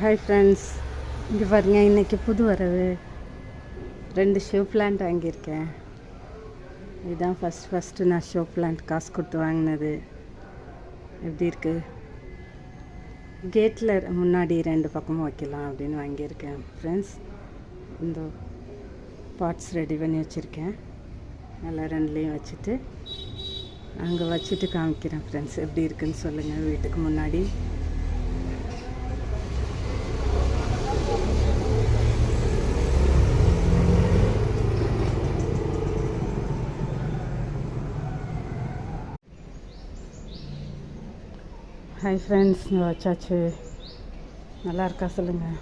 Hi friends, இங்கே பாருங்க, இன்றைக்கி புது வரவு 2 ஷோ பிளான்ட் வாங்கியிருக்கேன். இதுதான் ஃபஸ்ட்டு நான் ஷோ பிளான்ட் காசு கொடுத்து வாங்கினது. எப்படி இருக்குது? கேட்டில் முன்னாடி 2 பக்கமும் வைக்கலாம் அப்படின்னு வாங்கியிருக்கேன் ஃப்ரெண்ட்ஸ். இந்த பாட்ஸ் ரெடி பண்ணி வச்சுருக்கேன். நல்லா 2லேயும் வச்சுட்டு அங்கே வச்சுட்டு காமிக்கிறேன் ஃப்ரெண்ட்ஸ். எப்படி இருக்குன்னு சொல்லுங்கள். வீட்டுக்கு முன்னாடி ஹாய் ஃப்ரெண்ட்ஸ், வச்சாச்சு. நல்லா இருக்கா சொல்லுங்கள்.